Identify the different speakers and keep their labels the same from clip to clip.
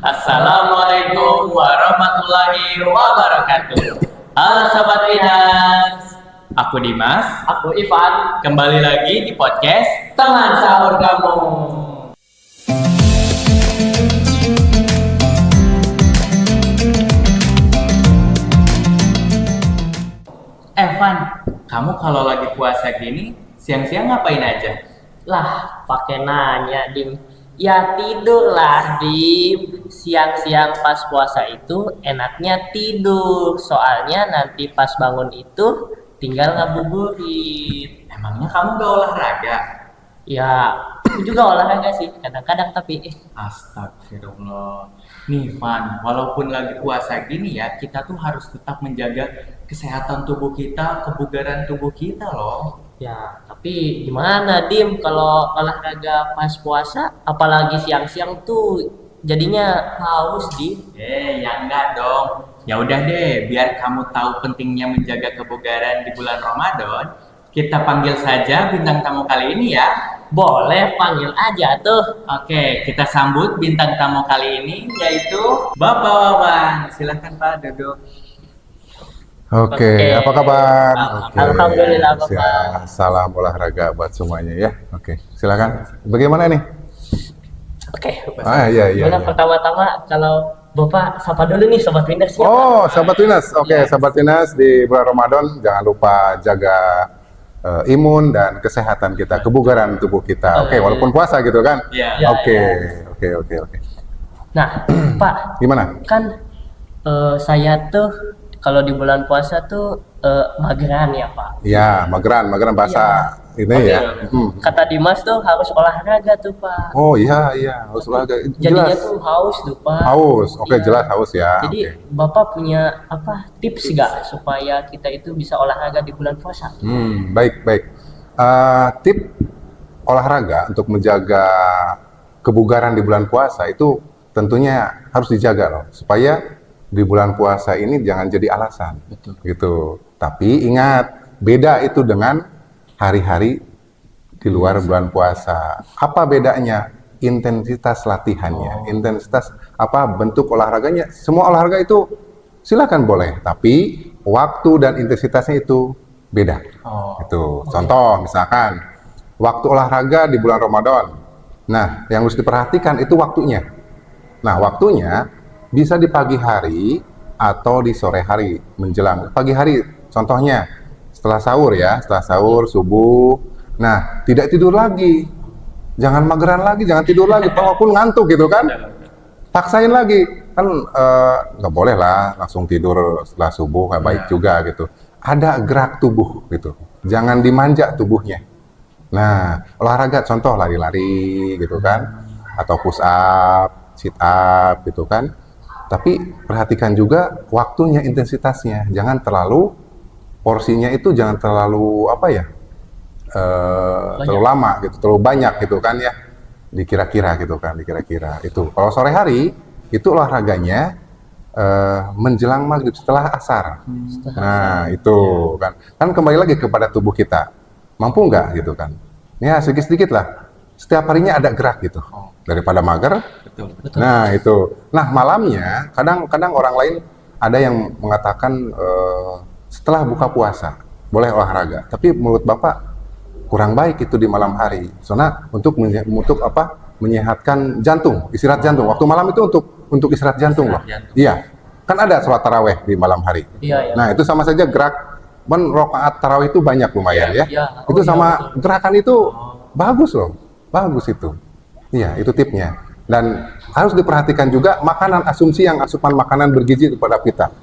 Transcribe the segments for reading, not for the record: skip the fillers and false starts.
Speaker 1: Assalamualaikum warahmatullahi wabarakatuh. Halo Sobat Winas, aku Dimas,
Speaker 2: Aku Ivan,
Speaker 1: kembali lagi di podcast
Speaker 2: teman sahur kamu.
Speaker 1: Evan, kamu kalau lagi puasa gini, siang-siang ngapain aja?
Speaker 2: Lah, pakai nanya, Dim. Ya tidur lah, Dim. Siang-siang pas puasa itu enaknya tidur. Soalnya nanti pas bangun itu tinggal ngabuburit.
Speaker 1: Emangnya kamu gak olahraga?
Speaker 2: Ya, aku juga olahraga sih, kadang-kadang tapi
Speaker 1: Astagfirullah. Nih Van, walaupun lagi puasa gini ya, kita tuh harus tetap menjaga kesehatan tubuh kita, kebugaran tubuh kita loh.
Speaker 2: ya, tapi gimana, Dim? Kalau olahraga pas puasa, apalagi siang-siang tuh jadinya haus, Dim.
Speaker 1: Ya enggak dong. Ya udah deh, biar kamu tahu pentingnya menjaga kebugaran di bulan Ramadan, kita panggil saja bintang tamu kali ini ya.
Speaker 2: Boleh panggil aja tuh.
Speaker 1: Oke, kita sambut bintang tamu kali ini yaitu Bapak Wawan. Silakan Pak duduk.
Speaker 3: Oke, apa kabar? Oke,
Speaker 2: Alhamdulillah, Bapak.
Speaker 3: salam olahraga buat semuanya ya. Oke, silakan. Bagaimana nih?
Speaker 2: Oke.
Speaker 3: Iya.
Speaker 2: Gimana pertama-tama kalau Bapak sapa dulu nih Sobat Windas ya?
Speaker 3: Oh, Sahabat Winas. Oke,
Speaker 2: Yes.
Speaker 3: Sahabat Winas di bulan Ramadan jangan lupa jaga imun dan kesehatan kita, kebugaran tubuh kita. Oke, walaupun puasa gitu kan?
Speaker 1: Iya.
Speaker 2: Ya.
Speaker 3: Oke.
Speaker 2: Nah, Pak,
Speaker 3: Gimana?
Speaker 2: kan saya tuh kalau di bulan puasa tuh mageran ya, Pak.
Speaker 3: Ya, mageran bahasa ini ya.
Speaker 2: Kata Dimas tuh harus olahraga tuh, Pak.
Speaker 3: Oh iya, harus olahraga.
Speaker 2: Jadinya
Speaker 3: Jelas.
Speaker 2: tuh haus tuh, Pak.
Speaker 3: Haus. Oke,
Speaker 2: Iya.
Speaker 3: jelas haus ya.
Speaker 2: Jadi
Speaker 3: Oke.
Speaker 2: Bapak punya apa tips nggak supaya kita itu bisa olahraga di bulan puasa?
Speaker 3: Baik. Tip olahraga untuk menjaga kebugaran di bulan puasa itu tentunya harus dijaga loh, supaya di bulan puasa ini jangan jadi alasan.
Speaker 1: Betul.
Speaker 3: Gitu. Tapi ingat, beda itu dengan hari-hari di luar bulan puasa. Apa bedanya? Intensitas latihannya, intensitas bentuk olahraganya. Semua olahraga itu silakan boleh, tapi waktu dan intensitasnya itu beda. Itu contoh misalkan waktu olahraga di bulan Ramadan. Nah, yang harus diperhatikan itu waktunya. Nah, waktunya bisa di pagi hari atau di sore hari menjelang. Pagi hari contohnya setelah sahur ya, setelah sahur subuh. Nah, tidak tidur lagi. Jangan mageran lagi, jangan tidur lagi, walaupun ngantuk gitu kan. Paksain lagi, kan nggak boleh lah langsung tidur setelah subuh, nggak baik juga gitu. Ada gerak tubuh gitu, jangan dimanja tubuhnya. Nah, olahraga contoh lari-lari gitu kan, atau push up, sit up gitu kan. Tapi perhatikan juga waktunya, intensitasnya, jangan terlalu, porsinya itu jangan terlalu terlalu lama gitu, terlalu banyak gitu kan ya, dikira-kira itu. Kalau sore hari itu olahraganya menjelang maghrib setelah asar. Nah itu kan kembali lagi kepada tubuh kita, mampu nggak gitu kan? Ya sedikit lah, setiap harinya ada gerak gitu, daripada mager.
Speaker 1: Betul.
Speaker 3: Nah itu, nah malamnya kadang orang lain ada yang mengatakan setelah buka puasa boleh olahraga, tapi menurut Bapak kurang baik itu di malam hari, soalnya untuk menyehatkan jantung, istirahat jantung. Waktu malam itu untuk istirahat jantung loh. Iya, kan ada sholat taraweh di malam hari.
Speaker 2: Iya.
Speaker 3: Nah itu sama saja gerak, rakaat taraweh itu banyak lumayan ya.
Speaker 2: Iya.
Speaker 3: Itu sama
Speaker 2: Betul.
Speaker 3: gerakan itu bagus loh, bagus itu. Iya itu tipnya. Dan harus diperhatikan juga makanan, asumsi yang asupan makanan bergizi kepada kita.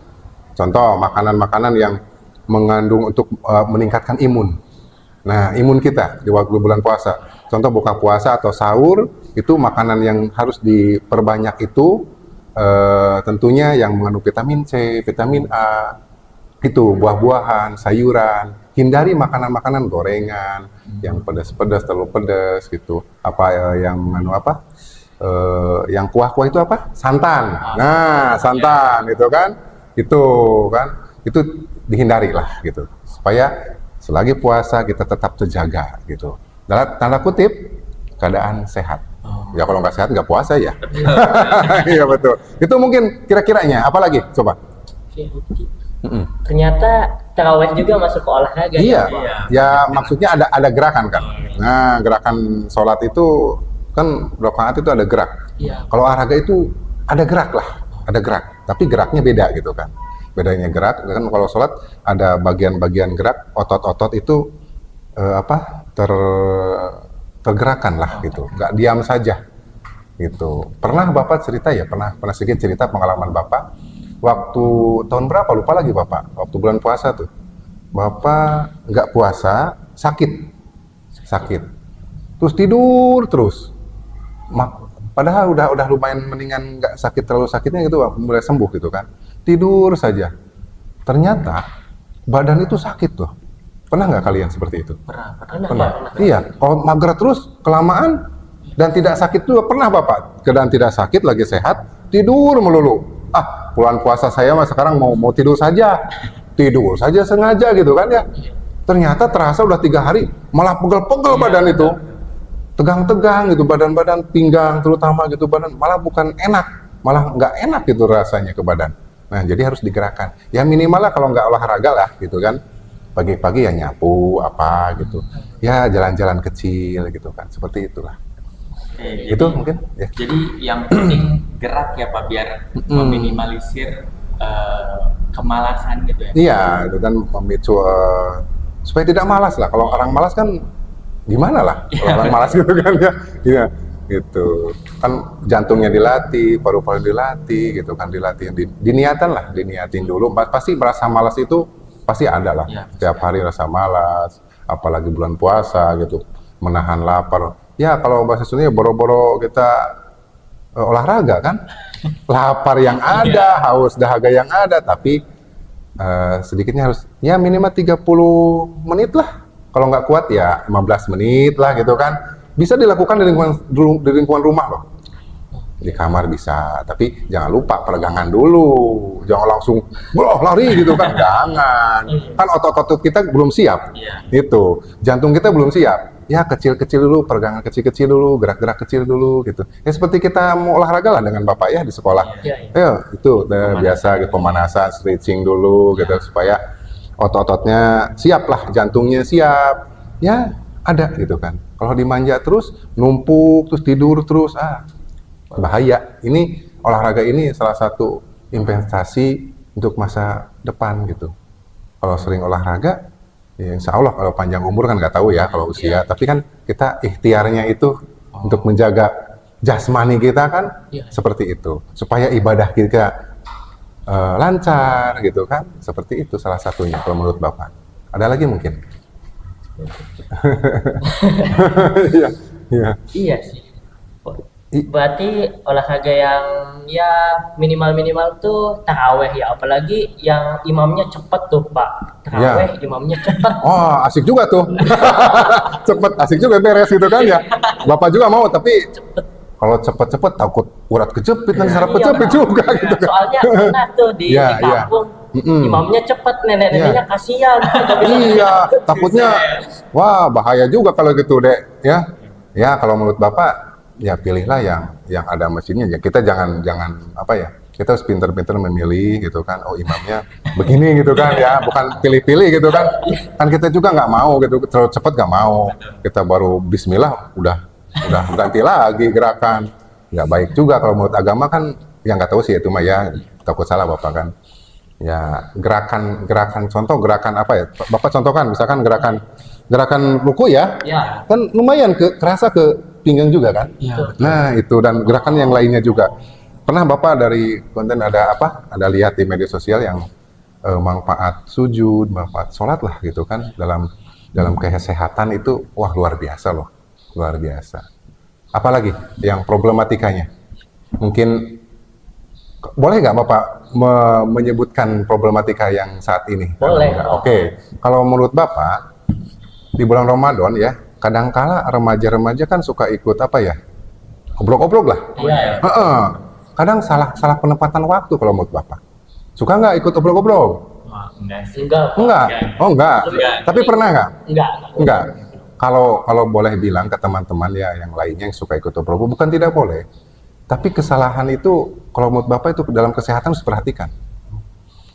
Speaker 3: Contoh makanan-makanan yang mengandung untuk meningkatkan imun. Nah, imun kita di waktu bulan puasa. Contoh buka puasa atau sahur, itu makanan yang harus diperbanyak itu tentunya yang mengandung vitamin C, vitamin A, itu buah-buahan, sayuran. Hindari makanan-makanan gorengan, yang pedas-pedas, terlalu pedas gitu. Yang mengandung yang kuah-kuah itu apa? Santan. Nah, santan itu kan. Itu dihindari lah gitu. Supaya selagi puasa kita tetap terjaga gitu. Dalam tanda kutip keadaan sehat. Ya kalau nggak sehat nggak puasa ya. Iya betul. Itu mungkin kira-kiranya. Apalagi? Coba. Mm-mm.
Speaker 2: Ternyata taraweh juga masuk ke olahraga.
Speaker 3: Iya.
Speaker 1: Iya.
Speaker 3: Ya maksudnya ada gerakan kan. Nah gerakan sholat itu kan rakaat itu ada gerak.
Speaker 2: Iya.
Speaker 3: Kalau olahraga itu ada gerak lah, ada gerak. Tapi geraknya beda gitu kan. Bedanya gerak kan kalau sholat ada bagian-bagian gerak, otot-otot itu tergerakan lah gitu, nggak diam saja gitu. Pernah Bapak cerita ya, pernah sedikit cerita pengalaman Bapak waktu tahun berapa lupa lagi Bapak, waktu bulan puasa tuh Bapak nggak puasa, sakit terus tidur terus. Padahal udah lumayan mendingan, nggak sakit terlalu sakitnya gitu, mulai sembuh gitu kan, tidur saja ternyata badan itu sakit tuh. Pernah nggak kalian seperti itu?
Speaker 2: Pernah.
Speaker 3: Iya, kalau mager terus kelamaan dan tidak sakit juga pernah Bapak. Keadaan tidak sakit, lagi sehat, tidur melulu. Bulan puasa saya mah sekarang mau tidur saja sengaja gitu kan ya. Ternyata terasa udah 3 hari malah pegel-pegel badan itu, tegang-tegang gitu, badan pinggang terutama gitu, badan malah bukan enak, malah nggak enak gitu rasanya ke badan. Nah jadi harus digerakkan. Ya minimal lah kalau nggak olahraga lah gitu kan. Pagi-pagi ya nyapu apa gitu, ya jalan-jalan kecil gitu kan, seperti itulah.
Speaker 1: Oke,
Speaker 3: Itu mungkin ya.
Speaker 1: Jadi yang penting gerak ya Pak, biar meminimalisir kemalasan gitu ya.
Speaker 3: Iya, itu kan memicu supaya tidak malas lah. Kalau orang malas kan gimana lah? Kalau orang malas gitu kan ya, iya gitu. Kan jantungnya dilatih, paru-paru dilatih gitu kan, diniatin dulu. Pasti merasa malas itu pasti ada lah.
Speaker 1: Ya,
Speaker 3: Setiap hari rasa malas, apalagi bulan puasa gitu, menahan lapar. Ya kalau bahasa Sunda boro-boro kita olahraga kan, lapar yang ada, haus dahaga yang ada, tapi sedikitnya harus ya minimal 30 menit lah. Kalau nggak kuat ya 15 menit lah gitu kan. Bisa dilakukan di lingkungan rumah loh. Di kamar bisa, tapi jangan lupa peregangan dulu. Jangan langsung lari gitu kan, jangan. Kan otot-otot kita belum siap.
Speaker 1: Iya.
Speaker 3: Itu, jantung kita belum siap. Ya kecil-kecil dulu, peregangan kecil-kecil dulu, gerak-gerak kecil dulu gitu. Ya seperti kita mau olahraga lah dengan Bapak ya di sekolah.
Speaker 2: Iya.
Speaker 3: Ya, itu biasa gitu, pemanasan, stretching dulu gitu supaya otot-ototnya siap lah, jantungnya siap. Ya, ada gitu kan. Kalau dimanja terus, numpuk terus tidur terus, bahaya. Ini olahraga ini salah satu investasi untuk masa depan gitu. Kalau sering olahraga, ya insya Allah kalau panjang umur kan nggak tahu ya kalau usia. Tapi kan kita ikhtiarnya itu untuk menjaga jasmani kita kan seperti itu. Supaya ibadah kita lancar gitu kan. Seperti itu salah satunya kalau menurut Bapak. Ada lagi mungkin?
Speaker 2: Iya sih. Berarti olahraga yang ya minimal tuh taraweh ya, apalagi yang imamnya cepet tuh Pak. Taraweh imamnya cepet.
Speaker 3: Oh, asik juga tuh. Cepet, asik juga beres gitu kan ya. Bapak juga mau, tapi kalau cepet-cepet takut urat kejepit dan saraf kejepit juga gitu kan.
Speaker 2: Soalnya pernah tuh di kampung imamnya cepet, nenek-neneknya kasihan.
Speaker 3: Iya, takutnya wah bahaya juga kalau gitu Dek ya. Ya kalau menurut Bapak ya pilihlah yang ada mesinnya. Ya kita jangan apa ya, kita harus pinter-pinter memilih gitu kan. Oh imamnya begini gitu kan ya, bukan pilih-pilih gitu kan. Kan kita juga nggak mau gitu, terlalu cepat nggak mau. Kita baru Bismillah udah ganti lagi gerakan. Nggak baik juga kalau menurut agama kan. Yang nggak tahu sih itu mah ya, takut salah Bapak kan. Ya gerakan contoh gerakan apa ya? Bapak contohkan misalkan gerakan ruku ya. Kan lumayan kerasa ke pinggang juga kan?
Speaker 1: Iya.
Speaker 3: Nah itu dan gerakan yang lainnya juga. Pernah Bapak dari konten ada lihat di media sosial yang manfaat sujud, manfaat sholat lah gitu kan dalam kesehatan itu wah luar biasa loh, luar biasa. Apalagi yang problematikanya? Mungkin boleh nggak Bapak menyebutkan problematika yang saat ini?
Speaker 2: Boleh.
Speaker 3: Oke. Kalau menurut Bapak di bulan Ramadan ya, kadangkala remaja-remaja kan suka ikut apa ya? Obrol-obrol lah.
Speaker 2: Iya.
Speaker 3: Kadang salah penempatan waktu kalau menurut Bapak. Suka nggak ikut obrol-obrol?
Speaker 1: Wah, enggak sih.
Speaker 2: Enggak.
Speaker 3: Enggak. Oh enggak.
Speaker 1: Enggak.
Speaker 3: Tapi pernah nggak?
Speaker 2: Enggak.
Speaker 3: Enggak. kalau boleh bilang ke teman-teman ya yang lainnya yang suka ikut obrol, bukan tidak boleh. Tapi kesalahan itu kalau menurut Bapak itu dalam kesehatan harus perhatikan.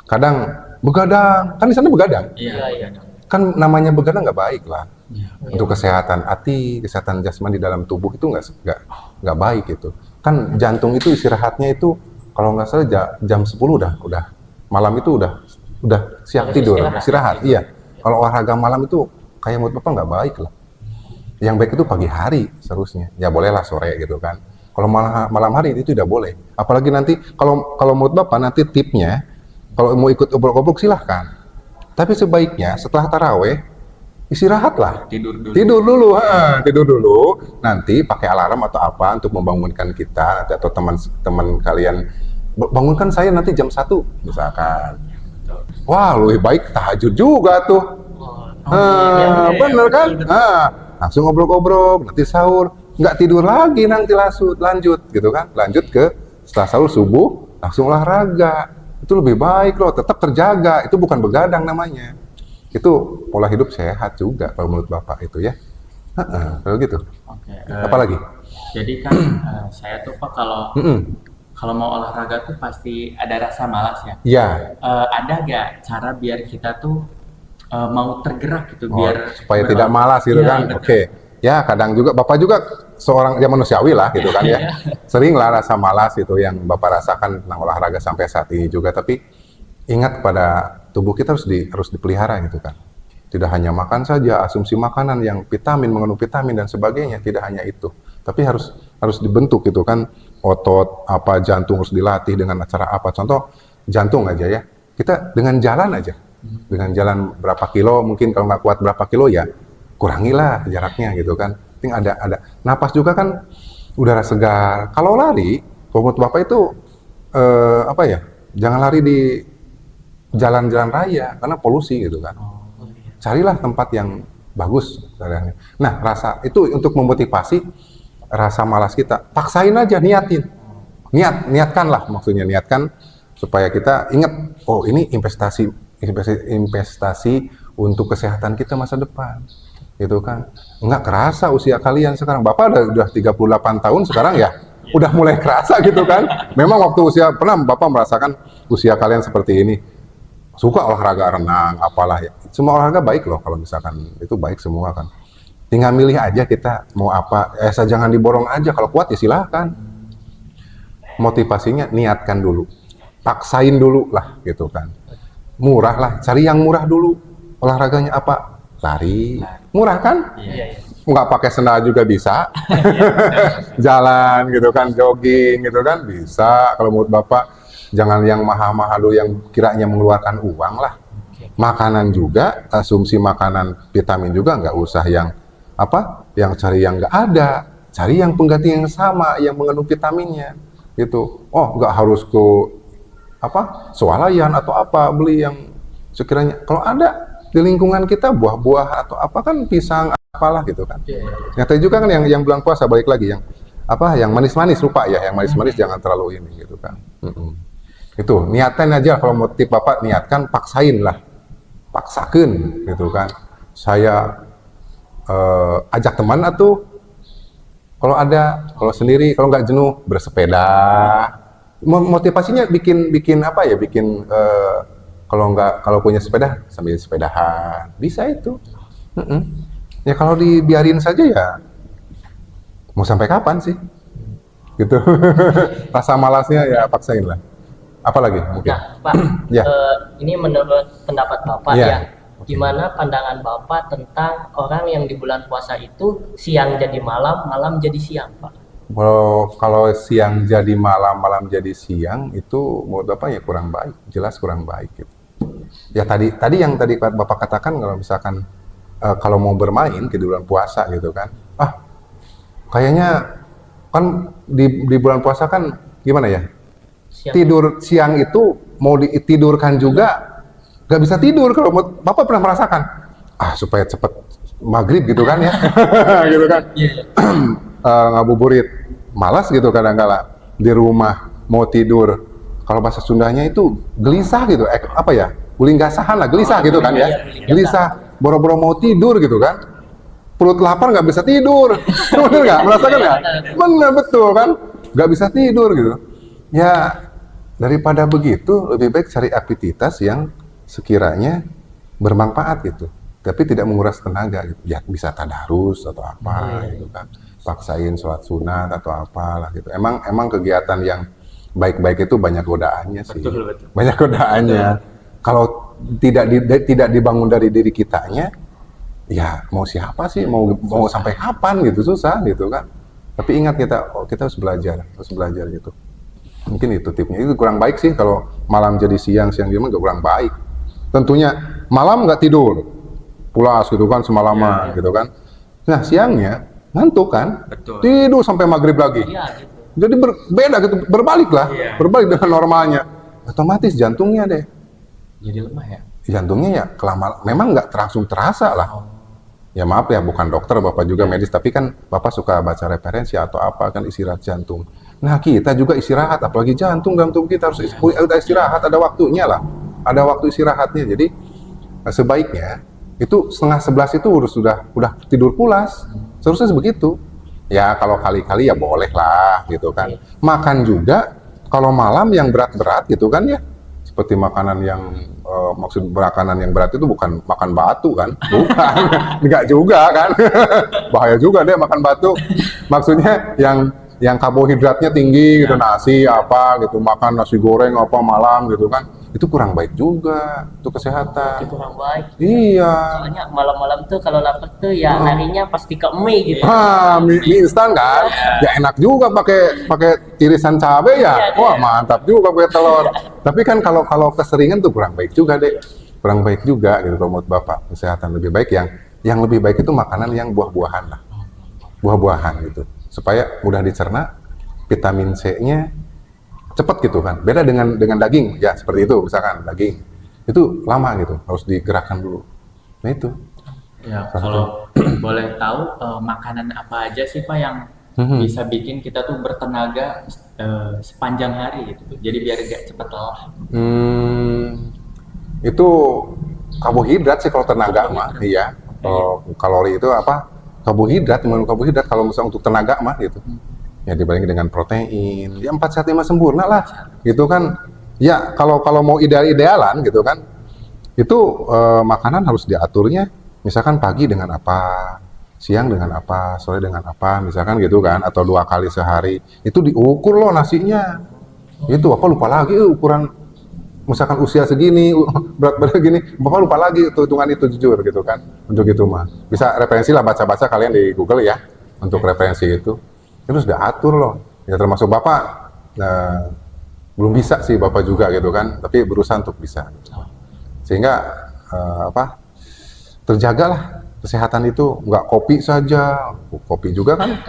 Speaker 3: Kadang begadang, kan di sana begadang.
Speaker 2: Iya.
Speaker 3: Kan namanya begadang nggak baik lah.
Speaker 1: Iya.
Speaker 3: Untuk kesehatan hati, kesehatan jasmani di dalam tubuh itu nggak baik itu. Kan jantung itu istirahatnya itu kalau nggak salah jam 10 udah malam itu udah siap
Speaker 2: Harus
Speaker 3: tidur,
Speaker 2: istirahat.
Speaker 3: istirahat. Iya. Kalau olahraga malam itu kayak menurut Bapak nggak baik lah. Yang baik itu pagi hari seharusnya. Ya bolehlah sore gitu kan. Kalau malam hari itu tidak boleh. Apalagi nanti kalau menurut Bapak nanti tipnya kalau mau ikut obrol-obrol silahkan. Tapi sebaiknya setelah taraweh istirahatlah. Tidur dulu. Nanti pakai alarm atau apa untuk membangunkan kita atau teman-teman kalian. Bangunkan saya nanti jam 1 misalkan. Wah, lebih baik tahajud juga tuh. Bener kan? Langsung ngobrol-ngobrol, nanti sahur. Nggak tidur lagi, nanti lanjut gitu kan. Lanjut ke setelah sahur subuh, langsung olahraga. Itu lebih baik loh, tetap terjaga. Itu bukan begadang namanya. Itu pola hidup sehat juga kalau menurut Bapak itu ya. Kalau gitu.
Speaker 1: Oke.
Speaker 3: Apalagi?
Speaker 1: Jadi kan saya tuh Pak kalau mau olahraga tuh pasti ada rasa malas ya.
Speaker 3: Iya.
Speaker 1: Ada gak cara biar kita tuh mau tergerak gitu
Speaker 3: Oh,
Speaker 1: biar
Speaker 3: supaya tidak malas gitu
Speaker 1: Iya,
Speaker 3: kan.
Speaker 1: betul.
Speaker 3: Oke. Ya, kadang juga Bapak juga seorang yang manusiawi lah gitu kan ya. Sering lah rasa malas itu yang Bapak rasakan tentang olahraga sampai saat ini juga. Tapi ingat pada tubuh kita harus dipelihara gitu kan. Tidak hanya makan saja, asumsi makanan yang mengandung vitamin dan sebagainya, tidak hanya itu. Tapi harus dibentuk gitu kan. Otot, jantung harus dilatih dengan cara apa. Contoh jantung aja ya. Kita dengan jalan aja. Dengan jalan berapa kilo, mungkin kalau nggak kuat berapa kilo ya kurangilah jaraknya gitu kan. Penting ada napas juga kan udara segar. Kalau lari, kalau menurut Bapak itu jangan lari di jalan-jalan raya karena polusi gitu kan. Carilah tempat yang bagus. Nah, rasa itu untuk memotivasi rasa malas kita. Paksain aja, niatkanlah maksudnya, niatkan supaya kita ingat, oh ini investasi untuk kesehatan kita masa depan. Gitu kan. Nggak kerasa usia kalian sekarang. Bapak udah 38 tahun sekarang ya. Udah mulai kerasa gitu kan. Memang waktu pernah Bapak merasakan usia kalian seperti ini. Suka olahraga renang, apalah ya. Semua olahraga baik loh kalau misalkan itu baik semua kan. Tinggal milih aja kita mau apa. Jangan diborong aja. Kalau kuat ya silahkan. Motivasinya niatkan dulu. Paksain dulu lah gitu kan. Murah lah. Cari yang murah dulu. Olahraganya apa? Lari. Murah kan?
Speaker 2: Iya.
Speaker 3: Nggak pakai sendal juga bisa. Jalan gitu kan, jogging gitu kan bisa. Kalau menurut Bapak jangan yang mahal-mahal dulu yang kiranya mengeluarkan uang lah. Makanan juga, asumsi makanan vitamin juga nggak usah yang cari yang nggak ada. Cari yang pengganti yang sama, yang mengandung vitaminnya gitu. Oh, nggak harus ke swalayan atau beli yang sekiranya kalau ada di lingkungan kita buah-buah atau kan pisang apalah gitu kan. Nyata juga kan yang bulan puasa balik lagi yang manis-manis lupa ya, yang manis-manis jangan terlalu ini gitu kan. Itu niatan aja kalau motif Bapak niatkan paksain lah. Paksakeun gitu kan. Saya ajak teman atau kalau sendiri kalau nggak jenuh bersepeda. Motivasinya bikin kalau punya sepeda sambil sepedahan bisa itu. Ya kalau dibiarin saja ya mau sampai kapan sih gitu. Rasa malasnya ya paksain lah. Apalagi mungkin.
Speaker 2: Nah, Pak,
Speaker 3: Ya.
Speaker 2: ini menurut pendapat Bapak
Speaker 3: Ya.
Speaker 2: ya, gimana pandangan Bapak tentang orang yang di bulan puasa itu siang jadi malam, malam jadi siang, Pak?
Speaker 3: Kalau siang jadi malam, malam jadi siang itu menurut Bapak ya kurang baik, jelas kurang baik gitu. Ya tadi yang Bapak katakan kalau misalkan kalau mau bermain di bulan puasa gitu kan, kayaknya kan di bulan puasa kan gimana ya? Tidur siang itu mau ditidurkan juga nggak bisa tidur. Kalau Bapak pernah merasakan supaya cepet maghrib gitu kan ya. Gitu kan. Ngabuburit malas gitu kadang-kala di rumah mau tidur. Kalau bahasa Sundanya itu gelisah gitu. Guling gasahan lah, gelisah gitu kan ya. Gelisah, boro-boro mau tidur gitu kan. perut lapar nggak bisa tidur. Bener nggak? Merasakan nggak? Bener, betul kan? Nggak bisa tidur gitu. Ya, daripada begitu, lebih baik cari aktivitas yang sekiranya bermanfaat gitu. Tapi tidak menguras tenaga gitu. Ya, bisa tadarus atau apa gitu kan. Paksain sholat sunat atau apalah gitu. Emang kegiatan yang baik-baik itu banyak godaannya sih.
Speaker 1: Betul.
Speaker 3: Banyak godaannya. Kalau tidak dibangun dari diri kitanya, ya mau siapa sih, mau sampai kapan gitu, susah gitu kan. Tapi ingat kita harus belajar gitu. Mungkin itu tipnya. Itu kurang baik sih kalau malam jadi siang gimana, nggak kurang baik. Tentunya malam nggak tidur, pulas gitu kan semalaman gitu kan. Nah siangnya ngantuk kan,
Speaker 1: Betul.
Speaker 3: tidur sampai maghrib lagi.
Speaker 2: Iya gitu.
Speaker 3: Jadi beda gitu, berbalik lah, berbalik dengan normalnya. Otomatis jantungnya deh,
Speaker 1: Jadi lemah ya.
Speaker 3: jantungnya ya kelamaan, memang nggak langsung terasa lah. Ya maaf ya, bukan dokter, Bapak juga medis, tapi kan Bapak suka baca referensi atau apa kan istirahat jantung. Nah kita juga istirahat, apalagi jantung kita harus istirahat, ada waktunya lah, ada waktu istirahatnya. Jadi sebaiknya itu 10:30 itu udah tidur pulas, seharusnya begitu. Ya kalau kali-kali ya boleh lah gitu kan. Makan juga kalau malam yang berat-berat gitu kan ya. Seperti makanan yang maksud makanan yang berat itu bukan makan batu kan? Bukan. Enggak juga kan. Bahaya juga deh makan batu. Maksudnya yang karbohidratnya tinggi gitu, nasi apa gitu, makan nasi goreng apa malam gitu kan. Itu kurang baik juga untuk kesehatan.
Speaker 2: Itu kurang baik.
Speaker 3: Iya.
Speaker 2: Soalnya malam-malam tuh kalau lapar tuh ya larinya pasti ke mie gitu.
Speaker 3: Mie instan kan? Ya enak juga pakai irisan cabai ya. Wah, mantap juga pakai telur. Tapi kan kalau keseringan tuh kurang baik juga deh. Kurang baik juga gitu menurut Bapak. Kesehatan lebih baik yang lebih baik itu makanan yang buah-buahan lah. Buah-buahan gitu. Supaya mudah dicerna, vitamin C-nya cepat gitu kan. Beda dengan daging. Ya, seperti itu misalkan daging. Itu lama gitu, harus digerakkan dulu. Nah, itu.
Speaker 1: Ya, kalau boleh tahu makanan apa aja sih Pak yang bisa bikin kita tuh bertenaga sepanjang hari gitu. Jadi biar gak cepet lelah.
Speaker 3: Itu karbohidrat sih kalau tenaga mah, iya. Kalori itu apa? Karbohidrat, mengandung karbohidrat kalau misalnya untuk tenaga mah gitu. Ya dibanding dengan protein, ya 4 sehat 5 sempurna lah, gitu kan. Ya kalau mau idealan gitu kan, itu makanan harus diaturnya. Misalkan pagi dengan apa, siang dengan apa, sore dengan apa, misalkan gitu kan, atau 2 kali sehari. Itu diukur loh nasinya. Itu apa lupa lagi ukuran, misalkan usia segini, berat badan gini, Bapak lupa lagi itu hitungan itu jujur gitu kan. Untuk itu mah. Bisa referensi lah, baca-baca kalian di Google ya, untuk referensi itu. Itu sudah atur loh. Ya termasuk Bapak, belum bisa sih Bapak juga gitu kan, tapi berusaha untuk bisa. Sehingga terjagalah kesehatan itu, nggak kopi saja, kopi juga kan,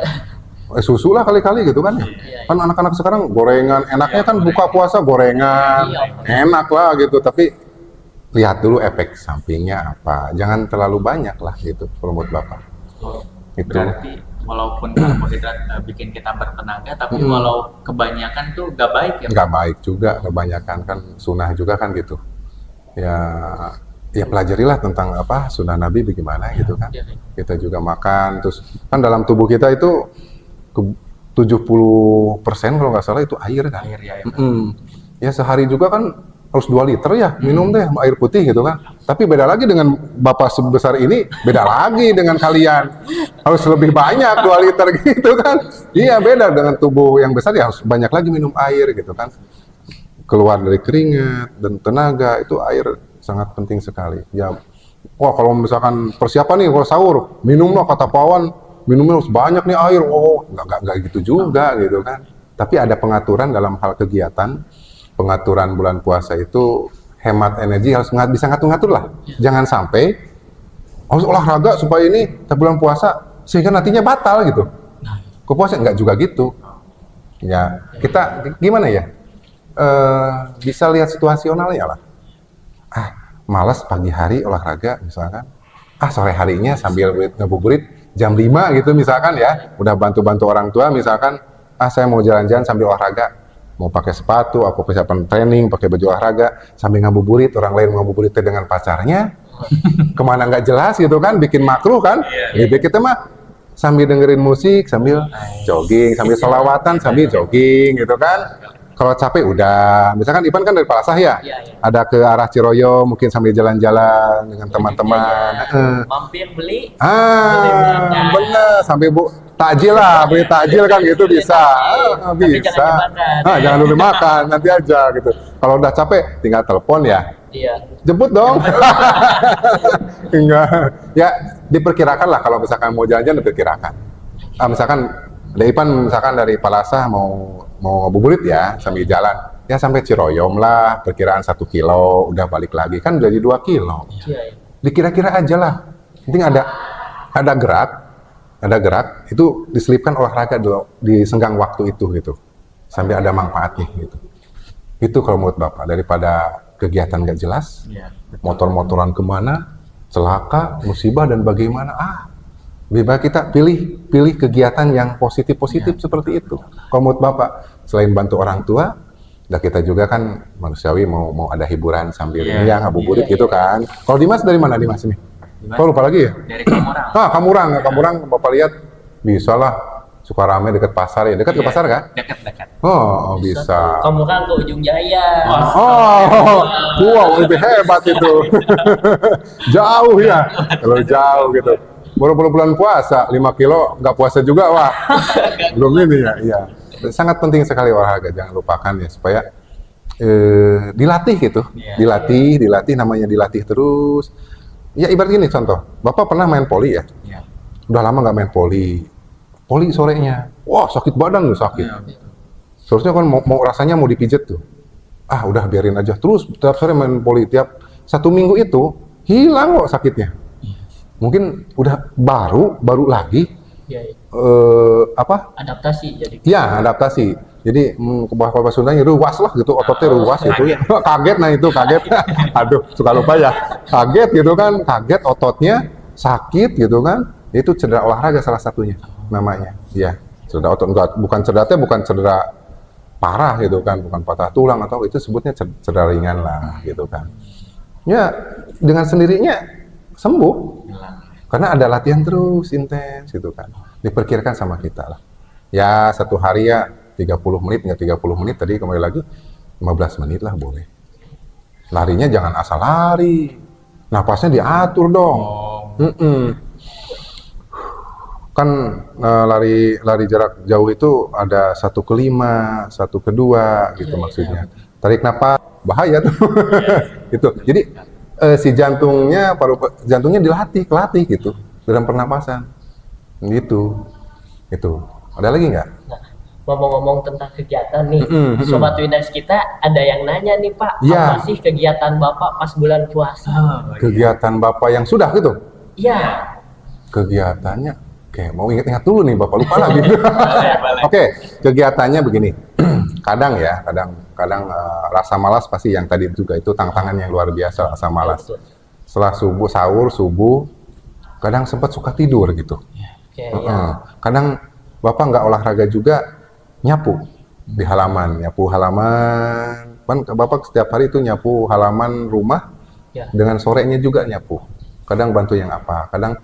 Speaker 3: susu lah kali-kali gitu kan. Kan anak-anak sekarang gorengan, enaknya kan buka puasa gorengan, enak lah gitu, tapi lihat dulu efek sampingnya apa, jangan terlalu banyak lah gitu kalau menurut Bapak. Itu.
Speaker 1: Berarti walaupun karbohidrat bikin kita bertenaga, tapi walau kebanyakan tuh gak baik ya Pak?
Speaker 3: Nggak baik juga, kebanyakan kan sunnah juga kan gitu. Ya pelajarilah tentang apa sunnah Nabi bagaimana gitu kan. Kita juga makan, terus kan dalam tubuh kita itu 70% kalau nggak salah itu air kan.
Speaker 1: Air ya.
Speaker 3: Ya sehari juga kan harus 2 liter ya minum deh air putih gitu kan. Tapi beda lagi dengan Bapak sebesar ini, beda lagi dengan kalian. Harus lebih banyak 2 liter gitu kan. Iya beda dengan tubuh yang besar ya harus banyak lagi minum air gitu kan. Keluar dari keringat dan tenaga itu air sangat penting sekali. Ya, wah kalau misalkan persiapan nih kalau sahur, minumlah kata Pawan, minumnya harus banyak nih air. Oh, nggak gitu juga gitu kan. Tapi ada pengaturan dalam hal kegiatan. Pengaturan bulan puasa itu hemat energi, harus bisa ngatur-ngatur lah. Jangan sampai harus olahraga supaya ini bulan puasa sehingga nantinya batal gitu. Kepuasa nggak juga gitu. Ya kita gimana ya? Bisa lihat situasionalnya lah. Malas pagi hari olahraga misalkan. Sore harinya sambil ngabuburit jam 5 gitu misalkan ya. Udah bantu-bantu orang tua misalkan. Saya mau jalan-jalan sambil olahraga. Mau pakai sepatu, apa persiapan training, pakai baju olahraga, sambil ngabuburit, orang lain ngabuburit dengan pacarnya, kemana nggak jelas gitu kan, bikin makruh kan. Lebih kita mah sambil dengerin musik, sambil jogging, sambil selawatan, sambil jogging gitu kan. Kalau capek udah, misalkan Ipan kan dari Palasah ya, ada ke arah Ciroyo, mungkin sambil jalan-jalan dengan teman-teman.
Speaker 2: Mampir beli.
Speaker 3: Bener, sambil takjil lah, beli takjil kan gitu bisa.
Speaker 2: Tapi
Speaker 3: Bisa.
Speaker 2: jangan dimakan.
Speaker 3: Jangan dulu makan, nanti aja gitu. Kalau udah capek, tinggal telepon ya.
Speaker 2: Iya.
Speaker 3: Jemput dong. Enggak. Ya, diperkirakan lah kalau misalkan mau jalan-jalan diperkirakan. Misalkan dari Ipan misalkan dari Palasah mau ngabuburit ya sambil jalan ya sampai Ciroyom lah, perkiraan 1 kilo, udah balik lagi kan jadi 2 kilo.
Speaker 2: Iya.
Speaker 3: Dikira-kira aja lah. Penting ada gerak itu diselipkan olahraga dulu di senggang waktu itu gitu. Sampai ada manfaatnya gitu. Itu kalau menurut Bapak daripada kegiatan nggak jelas, motor-motoran kemana, celaka, musibah dan bagaimana. Lebih baik kita pilih kegiatan yang positif seperti itu. Kalau menurut Bapak, selain bantu orang tua, dan kita juga kan manusiawi mau ada hiburan sambil ini ya ngabuburit gitu kan. Kalau Dimas dari mana Dimas ini? Kok lupa lagi ya?
Speaker 1: Dari Kamurang.
Speaker 3: Kamurang Bapak lihat bisa lah. Sukarame dekat pasar ya, dekat ke pasar kan?
Speaker 1: Dekat.
Speaker 3: Oh, bisa.
Speaker 2: Kamu kan ke Ujung Jaya.
Speaker 3: Wow, lebih hebat itu. Jauh ya, kalau jauh gitu. Baru bulan puasa, 5 kilo nggak puasa juga, wah. Belum ini ya, iya. Sangat penting sekali olahraga, jangan lupakan ya, supaya dilatih gitu. Dilatih, namanya dilatih terus. Ya ibarat gini contoh, Bapak pernah main poli ya?
Speaker 1: Iya.
Speaker 3: Udah lama nggak main poli. Poli sorenya, wah sakit badan loh, sakit. Seharusnya kan mau rasanya mau dipijet tuh. Udah biarin aja. Terus tiap sore main poli, tiap 1 minggu itu hilang kok sakitnya. Mungkin udah baru lagi
Speaker 2: adaptasi jadi.
Speaker 3: Ya, adaptasi. Jadi bahasa Sundanya ruas lah gitu, ototnya ruas gitu. Kaget, nah itu kaget. Aduh, suka lupa ya. Kaget gitu kan, kaget ototnya sakit gitu kan. Itu cedera olahraga salah satunya namanya. Ya, cedera otot bukan cedera parah gitu kan, bukan patah tulang atau itu sebutnya cedera ringan lah gitu kan. Ya, dengan sendirinya sembuh. Karena ada latihan terus intens gitu kan. Diperkirakan sama kita lah. Ya, 1 hari ya 30 menit, nggak 30 menit tadi kembali lagi 15 menit lah boleh. Larinya jangan asal lari. Napasnya diatur dong. Kan lari jarak jauh itu ada 1 ke 5, 1 ke 2 gitu maksudnya. Tarik napas bahaya tuh. Gitu. Jadi si jantungnya kelatih gitu dalam pernapasan gitu. Ada lagi nggak?
Speaker 2: Nah, ngomong-ngomong tentang kegiatan nih, Sobat Widas kita ada yang nanya nih Pak, apa sih kegiatan Bapak pas bulan puasa?
Speaker 3: Kegiatan Bapak yang sudah gitu?
Speaker 2: Iya.
Speaker 3: Kegiatannya Oke, mau ingat-ingat dulu nih Bapak, lupa lagi. Oke, kegiatannya begini. Kadang rasa malas pasti yang tadi juga itu tantangan yang luar biasa, rasa malas. Setelah sahur subuh, kadang sempat suka tidur gitu. Kadang Bapak nggak olahraga juga, nyapu di halaman. Kan Bapak setiap hari itu nyapu halaman rumah, dengan sorenya juga nyapu. Kadang bantu yang apa, kadang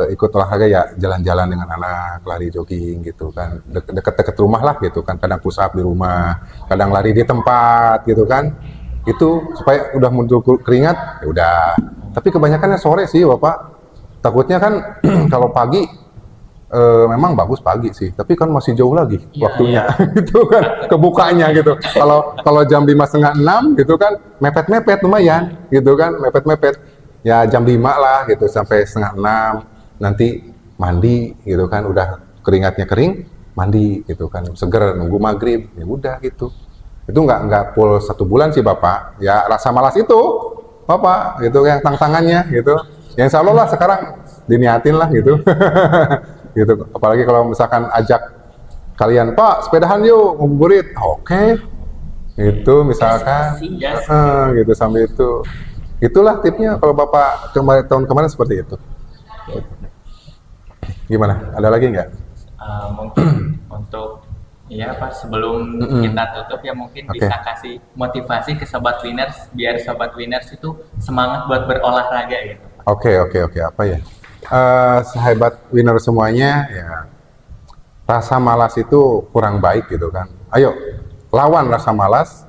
Speaker 3: ikut olahraga ya jalan-jalan dengan anak, lari jogging gitu kan, deket-deket rumah lah gitu kan, kadang push up di rumah, kadang lari di tempat gitu kan, itu supaya udah muncul keringat ya udah. Tapi kebanyakannya sore sih Bapak, takutnya kan kalau pagi memang bagus pagi sih, tapi kan masih jauh lagi waktunya gitu kan, kebukanya gitu. Kalau jam 5:30 gitu kan mepet-mepet lumayan gitu kan, mepet-mepet. Ya jam 5 lah gitu sampai 5:30 nanti mandi gitu kan, udah keringatnya kering mandi gitu kan, seger nunggu maghrib ya udah gitu. Itu nggak full 1 bulan sih Bapak, ya rasa malas itu Bapak gitu yang tantangannya gitu, yang insya Allah lah sekarang diniatin lah gitu. Gitu, apalagi kalau misalkan ajak kalian Pak sepedahan yuk ngabuburit, oke. Itu misalkan gitu sambil itu. Itulah tipnya kalau Bapak tahun kemarin seperti itu. Gimana? Ada lagi nggak?
Speaker 1: Mungkin untuk Iya Pak, sebelum kita tutup ya mungkin
Speaker 3: Oke.
Speaker 1: bisa kasih motivasi ke Sobat Winners biar Sobat Winners itu semangat buat berolahraga gitu.
Speaker 3: Oke, apa ya? Sahabat winner semuanya, ya rasa malas itu kurang baik gitu kan. Ayo, lawan rasa malas.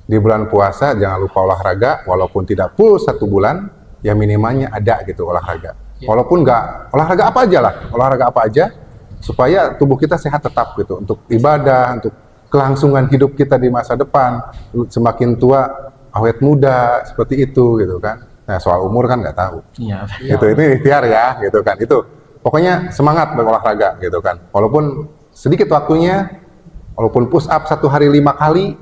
Speaker 3: Di bulan puasa jangan lupa olahraga, walaupun tidak full 1 bulan, ya minimalnya ada gitu olahraga. Walaupun nggak, olahraga apa aja, supaya tubuh kita sehat tetap gitu, untuk ibadah, untuk kelangsungan hidup kita di masa depan, semakin tua awet muda, seperti itu gitu kan. Nah soal umur kan nggak tahu.
Speaker 1: Iya.
Speaker 3: Gitu, ini ikhtiar ya gitu kan. Itu pokoknya semangat berolahraga gitu kan, walaupun sedikit waktunya, walaupun push up 1 hari 5 kali,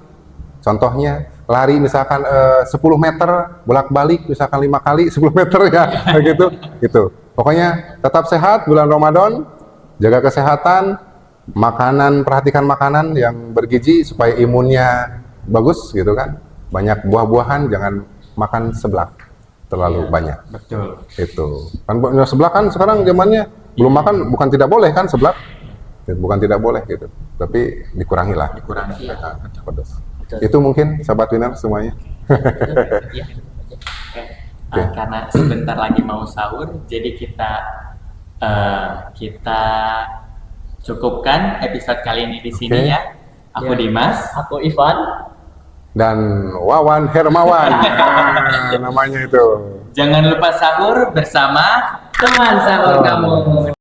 Speaker 3: contohnya lari misalkan 10 meter bolak-balik misalkan 5 kali 10 meter ya kayak gitu. Itu pokoknya tetap sehat bulan Ramadan, jaga kesehatan, makanan, perhatikan makanan yang bergizi supaya imunnya bagus gitu kan, banyak buah-buahan, jangan makan seblak terlalu banyak.
Speaker 1: Betul.
Speaker 3: Itu kan seblak kan sekarang zamannya belum makan, bukan tidak boleh kan seblak, bukan tidak boleh gitu, tapi dikurangi lah.
Speaker 1: Dikurangi.
Speaker 3: Pedas.
Speaker 2: Betul.
Speaker 3: Itu mungkin sahabat winner semuanya.
Speaker 2: Iya.
Speaker 1: Oke. Karena sebentar lagi mau sahur, jadi kita cukupkan episode kali ini di sini
Speaker 3: Oke.
Speaker 1: ya. Aku
Speaker 2: Ya.
Speaker 1: Dimas.
Speaker 2: Aku Ivan.
Speaker 3: Dan Wawan Hermawan. Namanya itu.
Speaker 1: Jangan lupa sahur bersama teman sahur kamu.